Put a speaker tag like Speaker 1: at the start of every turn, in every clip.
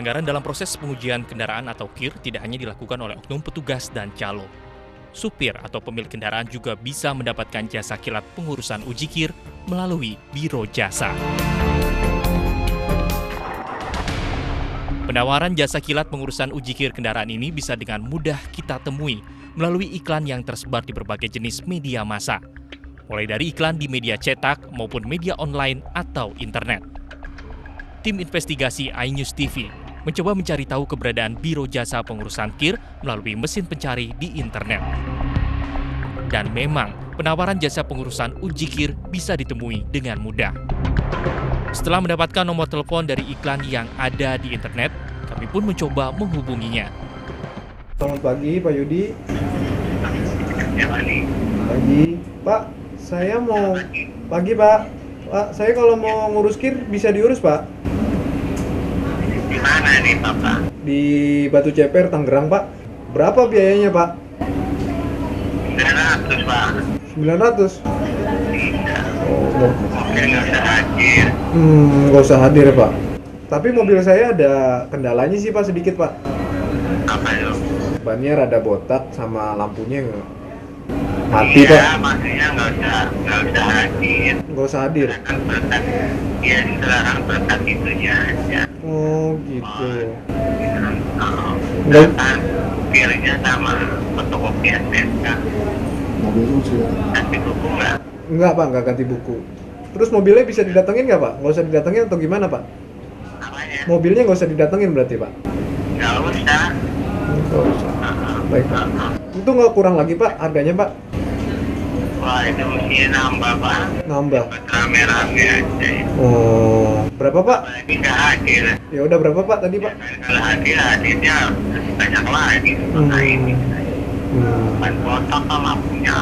Speaker 1: Pelanggaran dalam proses pengujian kendaraan atau KIR tidak hanya dilakukan oleh oknum petugas dan calo. Supir atau pemilik kendaraan juga bisa mendapatkan jasa kilat pengurusan uji KIR melalui Biro Jasa. Penawaran jasa kilat pengurusan uji KIR kendaraan ini bisa dengan mudah kita temui melalui iklan yang tersebar di berbagai jenis media massa, mulai dari iklan di media cetak maupun media online atau internet. Tim investigasi iNews TV mencoba mencari tahu keberadaan Biro Jasa Pengurusan KIR melalui mesin pencari di internet. Dan memang, penawaran jasa pengurusan uji KIR bisa ditemui dengan mudah. Setelah mendapatkan nomor telepon dari iklan yang ada di internet, kami pun mencoba menghubunginya.
Speaker 2: Selamat pagi, Pak Yudi. Pagi. Pak, saya mau... Pagi, Pak. Pak, saya kalau mau ngurus KIR bisa diurus, Pak?
Speaker 3: Di mana nih, Bapak?
Speaker 2: Di Batu Ceper, Tangerang, Pak. Berapa biayanya, Pak?
Speaker 3: 900, Pak.
Speaker 2: 900?
Speaker 3: Tidak.
Speaker 2: Oh,
Speaker 3: Mobil nggak usah hadir.
Speaker 2: nggak usah hadir, Pak. Tapi mobil saya ada kendalanya sih, Pak, sedikit, Pak.
Speaker 3: Apa itu?
Speaker 2: Bannya rada botak sama lampunya mati,
Speaker 3: Iya,
Speaker 2: Pak.
Speaker 3: maksudnya nggak usah hadir.
Speaker 2: Nggak usah hadir.
Speaker 3: Kan berkat, ya dilarang berkat itunya aja.
Speaker 2: Oh, gitu.
Speaker 3: Kalau
Speaker 2: Nggak.
Speaker 3: kan kiranya sama fotokopi STNK. Kasih buku nggak?
Speaker 2: Enggak, Pak, nggak ganti buku. Terus mobilnya bisa didatengin nggak, Pak? Nggak usah didatengin atau gimana, Pak?
Speaker 3: Apanya?
Speaker 2: Mobilnya nggak usah didatengin berarti, Pak?
Speaker 3: Nggak usah.
Speaker 2: Nggak usah. Baik, Pak. Itu nggak kurang lagi, Pak, harganya, Pak?
Speaker 3: Wah, itu mesti nambah, Pak.
Speaker 2: Nambah.
Speaker 3: Buat rame-rame aja.
Speaker 2: Oh, berapa, Pak?
Speaker 3: Apalagi nggak hadir.
Speaker 2: Ya udah berapa, Pak, tadi, Pak?
Speaker 3: Kalau hadirnya banyak lagi. Maka ini kan kotak kan lampunya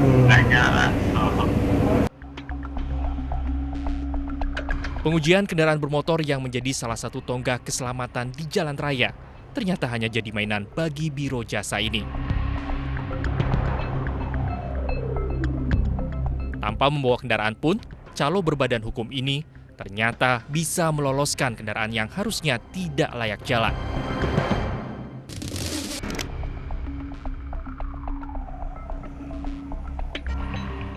Speaker 3: nggak nyala.
Speaker 1: Pengujian kendaraan bermotor yang menjadi salah satu tonggak keselamatan di jalan raya ternyata hanya jadi mainan bagi Biro Jasa ini. Tanpa membawa kendaraan pun, calo berbadan hukum ini ternyata bisa meloloskan kendaraan yang harusnya tidak layak jalan.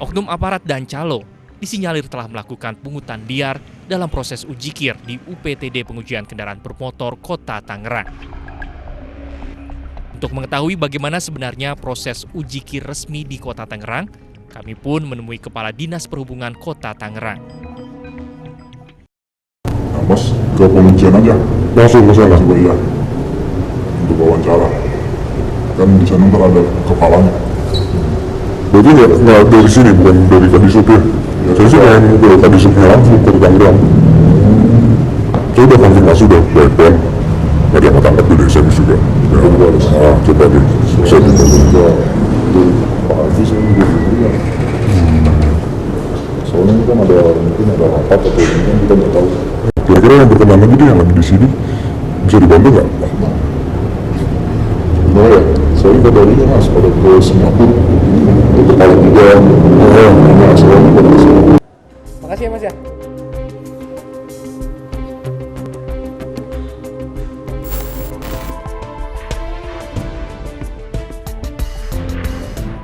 Speaker 1: Oknum aparat dan calo disinyalir telah melakukan pungutan liar dalam proses uji KIR di UPTD Pengujian Kendaraan Bermotor Kota Tangerang. Untuk mengetahui bagaimana sebenarnya proses uji KIR resmi di Kota Tangerang, kami pun menemui Kepala Dinas Perhubungan Kota Tangerang.
Speaker 4: Nah, Mas ke pengujian aja, langsung ke sana ya, untuk wawancara. Kan di sana ntar ada kepalanya. Berarti nggak dari sini, bukan dari Kadisub ya? Ya saya sih pengen ke Kadisubnya langsung ke Tangerang. Saya udah konfirmasi udah telepon, nggak dapat angkat dari SMS juga. Ya, coba deh. Saya juga Pak Haji saya juga diberikan. Soalnya ini kan mungkin ada rapat atau mungkin kita nggak tahu. Kira-kira yang berkenan lagi yang lagi di sini bisa dibantu nggak? Nah ya, saya kabarnya Mas pada ke Singapura untuk kali juga
Speaker 2: Makasih ya, Mas ya.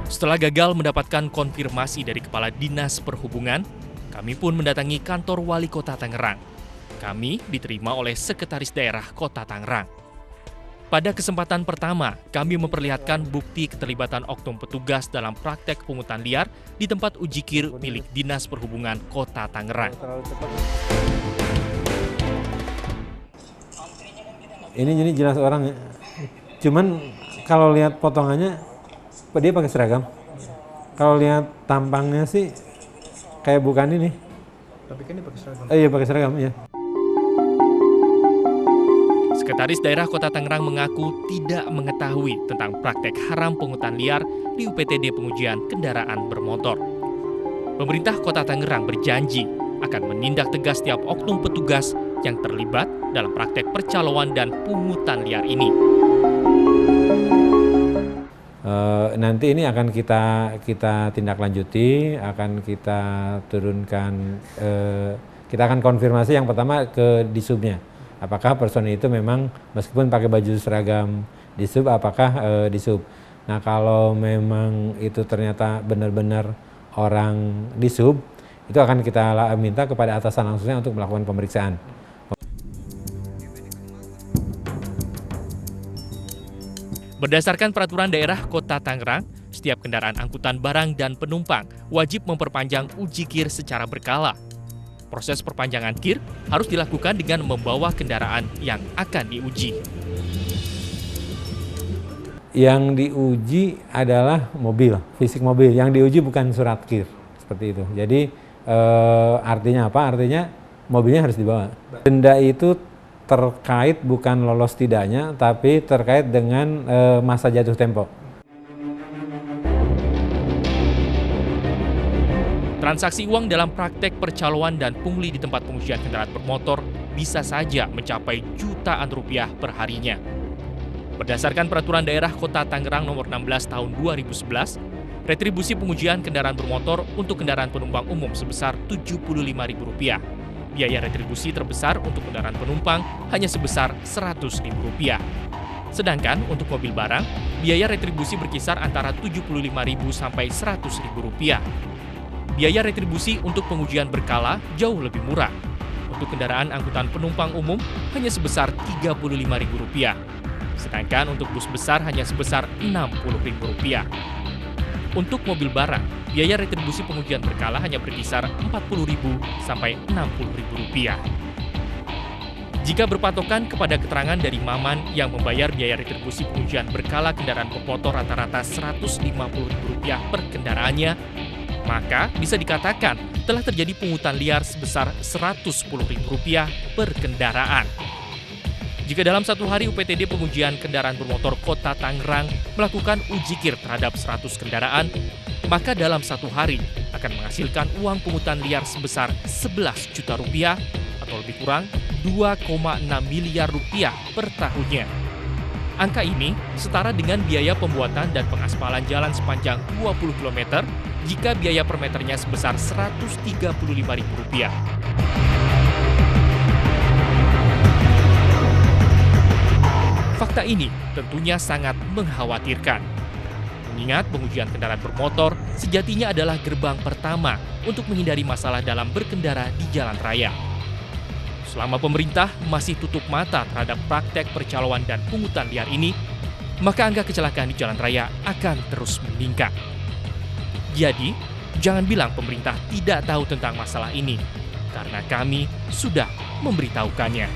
Speaker 1: Setelah gagal mendapatkan konfirmasi dari Kepala Dinas Perhubungan, kami pun mendatangi kantor Wali Kota Tangerang. Kami diterima oleh Sekretaris Daerah Kota Tangerang. Pada kesempatan pertama, kami memperlihatkan bukti keterlibatan oknum petugas dalam praktek pungutan liar di tempat uji KIR milik Dinas Perhubungan Kota Tangerang.
Speaker 5: Ini jadi jelas orang ya. Cuman kalau lihat potongannya, dia pakai seragam. Kalau lihat tampangnya sih kayak bukan ini.
Speaker 2: Tapi kan dia pakai seragam.
Speaker 5: Iya pakai seragam ya.
Speaker 1: Sekretaris Daerah Kota Tangerang mengaku tidak mengetahui tentang praktek haram pungutan liar di UPTD Pengujian Kendaraan Bermotor. Pemerintah Kota Tangerang berjanji akan menindak tegas setiap oknum petugas yang terlibat dalam praktek percaloan dan pungutan liar ini.
Speaker 5: Nanti ini akan kita tindak lanjuti, akan kita turunkan, kita akan konfirmasi yang pertama ke Disubnya, Apakah personil itu memang meskipun pakai baju seragam di sub, apakah di sub. Nah kalau memang itu ternyata benar-benar orang di sub, itu akan kita minta kepada atasan langsungnya untuk melakukan pemeriksaan.
Speaker 1: Berdasarkan peraturan daerah Kota Tangerang, setiap kendaraan angkutan barang dan penumpang wajib memperpanjang uji KIR secara berkala. Proses perpanjangan KIR harus dilakukan dengan membawa kendaraan yang akan diuji.
Speaker 5: Yang diuji adalah mobil, fisik mobil. Yang diuji bukan surat KIR, seperti itu. Jadi artinya apa? Artinya mobilnya harus dibawa. Denda itu terkait bukan lolos tidaknya, tapi terkait dengan masa jatuh tempo.
Speaker 1: Transaksi uang dalam praktek percaloan dan pungli di tempat pengujian kendaraan bermotor bisa saja mencapai jutaan rupiah per harinya. Berdasarkan Peraturan Daerah Kota Tangerang Nomor 16 Tahun 2011, retribusi pengujian kendaraan bermotor untuk kendaraan penumpang umum sebesar Rp75.000. Biaya retribusi terbesar untuk kendaraan penumpang hanya sebesar Rp100.000. Sedangkan untuk mobil barang, biaya retribusi berkisar antara Rp75.000 sampai Rp100.000. Biaya retribusi untuk pengujian berkala jauh lebih murah. Untuk kendaraan angkutan penumpang umum hanya sebesar Rp35.000. Sedangkan untuk bus besar hanya sebesar Rp60.000. Untuk mobil barang, biaya retribusi pengujian berkala hanya berkisar Rp40.000 sampai Rp60.000. Jika berpatokan kepada keterangan dari Maman yang membayar biaya retribusi pengujian berkala kendaraan bermotor rata-rata Rp150.000 per kendaraannya, maka bisa dikatakan telah terjadi pungutan liar sebesar Rp110.000 per kendaraan. Jika dalam satu hari UPTD pengujian kendaraan bermotor Kota Tangerang melakukan uji KIR terhadap 100 kendaraan, maka dalam satu hari akan menghasilkan uang pungutan liar sebesar Rp11 juta atau lebih kurang Rp2,6 miliar per tahunnya. Angka ini setara dengan biaya pembuatan dan pengaspalan jalan sepanjang 20 km jika biaya per meternya sebesar Rp135.000. Fakta ini tentunya sangat mengkhawatirkan. Mengingat pengujian kendaraan bermotor sejatinya adalah gerbang pertama untuk menghindari masalah dalam berkendara di jalan raya. Selama pemerintah masih tutup mata terhadap praktek percaloan dan pungutan liar ini, maka angka kecelakaan di jalan raya akan terus meningkat. Jadi, jangan bilang pemerintah tidak tahu tentang masalah ini, karena kami sudah memberitahukannya.